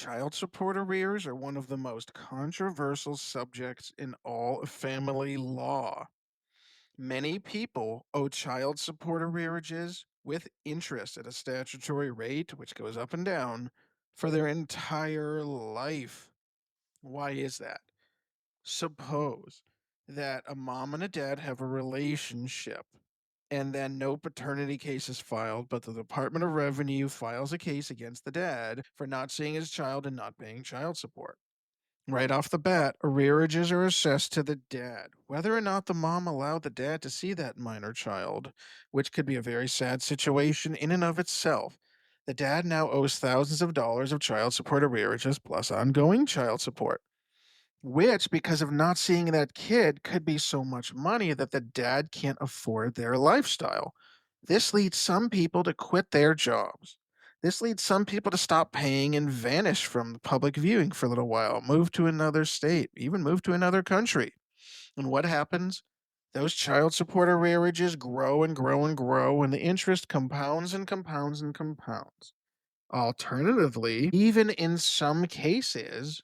Child support arrears are one of the most controversial subjects in all of family law. Many people owe child support arrearages with interest at a statutory rate, which goes up and down, for their entire life. Why is that? Suppose that a mom and a dad have a relationship and then no paternity case is filed, but the Department of Revenue files a case against the dad for not seeing his child and not paying child support. Right off the bat, arrearages are assessed to the dad, whether or not the mom allowed the dad to see that minor child, which could be a very sad situation in and of itself. The dad now owes thousands of dollars of child support arrearages plus ongoing child support, which, because of not seeing that kid, could be so much money that the dad can't afford their lifestyle. This leads some people to quit their jobs. This leads some people to stop paying and vanish from public viewing for a little while, move to another state, even move to another country. And what happens? Those child support arrearages grow and grow and grow, and the interest compounds and compounds and compounds. Alternatively, even in some cases,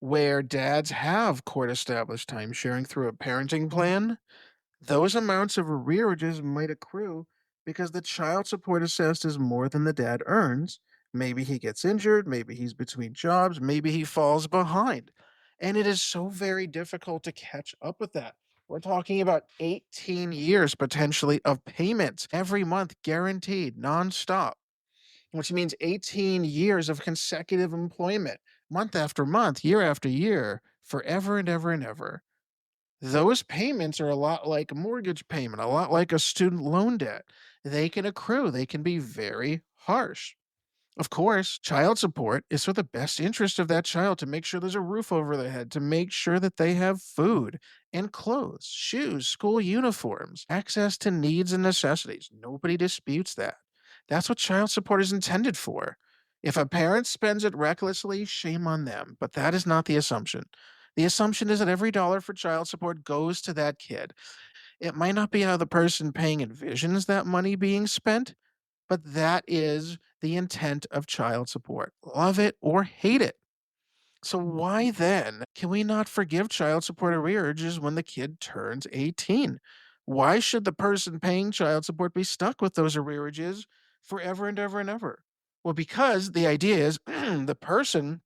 where dads have court established time sharing through a parenting plan, those amounts of arrearages might accrue because the child support assessed is more than the dad earns. Maybe he gets injured, maybe he's between jobs, maybe he falls behind. And it is so very difficult to catch up with that. We're talking about 18 years potentially of payments every month, guaranteed, nonstop, which means 18 years of consecutive employment, month after month, year after year, forever and ever and ever. Those payments are a lot like a mortgage payment, a lot like a student loan debt. They can accrue, they can be very harsh. Of course, child support is for the best interest of that child to make sure there's a roof over their head, to make sure that they have food and clothes, shoes, school uniforms, access to needs and necessities. Nobody disputes that. That's what child support is intended for. If a parent spends it recklessly, shame on them, but that is not the assumption. The assumption is that every dollar for child support goes to that kid. It might not be how the person paying envisions that money being spent, but that is the intent of child support. Love it or hate it. So why then can we not forgive child support arrearages when the kid turns 18? Why should the person paying child support be stuck with those arrearages forever and ever and ever? Well, because the idea is the person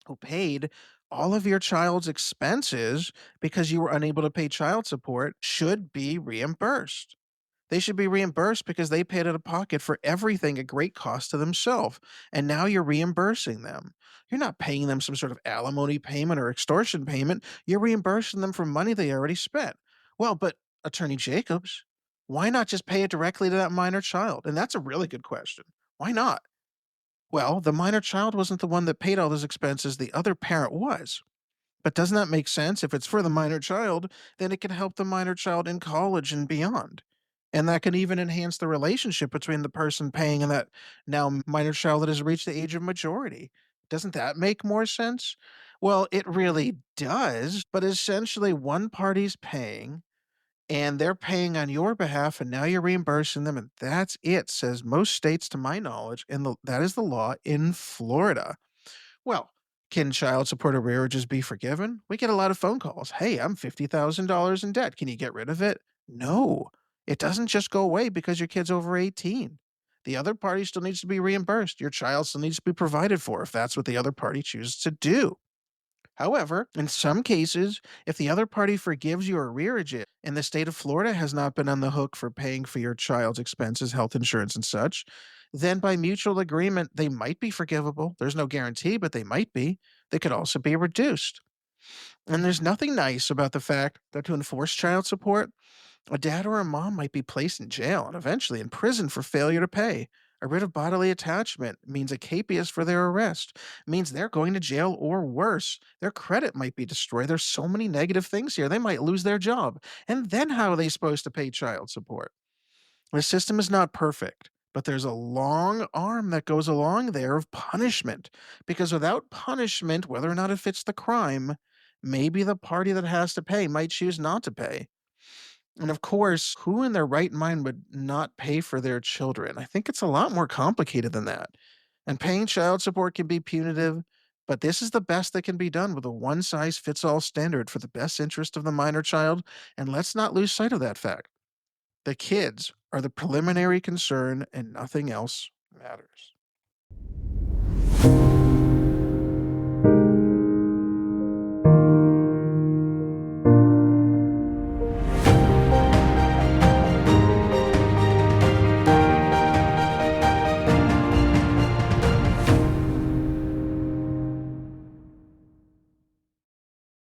who paid all of your child's expenses because you were unable to pay child support should be reimbursed. They should be reimbursed because they paid out of pocket for everything at great cost to themselves. And now you're reimbursing them. You're not paying them some sort of alimony payment or extortion payment. You're reimbursing them for money they already spent. Well, but Attorney Jacobs, why not just pay it directly to that minor child? And that's a really good question. Why not? Well, the minor child wasn't the one that paid all those expenses, the other parent was. But doesn't that make sense? If it's for the minor child, then it can help the minor child in college and beyond. And that can even enhance the relationship between the person paying and that now minor child that has reached the age of majority. Doesn't that make more sense? Well, it really does, but essentially one party's paying and they're paying on your behalf and now you're reimbursing them and that's it, says most states to my knowledge, and that is the law in Florida. Well, can child support arrearages be forgiven? We get a lot of phone calls. Hey, I'm $50,000 in debt. Can you get rid of it? No, it doesn't just go away because your kid's over 18. The other party still needs to be reimbursed. Your child still needs to be provided for if that's what the other party chooses to do. However, in some cases, if the other party forgives your arrearages and the state of Florida has not been on the hook for paying for your child's expenses, health insurance, and such, then by mutual agreement, they might be forgivable. There's no guarantee, but they might be. They could also be reduced. And there's nothing nice about the fact that to enforce child support, a dad or a mom might be placed in jail and eventually in prison for failure to pay. A writ of bodily attachment means a capias for their arrest, means they're going to jail or worse. Their credit might be destroyed. There's so many negative things here. They might lose their job. And then how are they supposed to pay child support? The system is not perfect, but there's a long arm that goes along there of punishment. Because without punishment, whether or not it fits the crime, maybe the party that has to pay might choose not to pay. And of course, who in their right mind would not pay for their children? I think it's a lot more complicated than that. And paying child support can be punitive. But this is the best that can be done with a one size fits all standard for the best interest of the minor child, and let's not lose sight of that fact. The kids are the preliminary concern, and nothing else matters.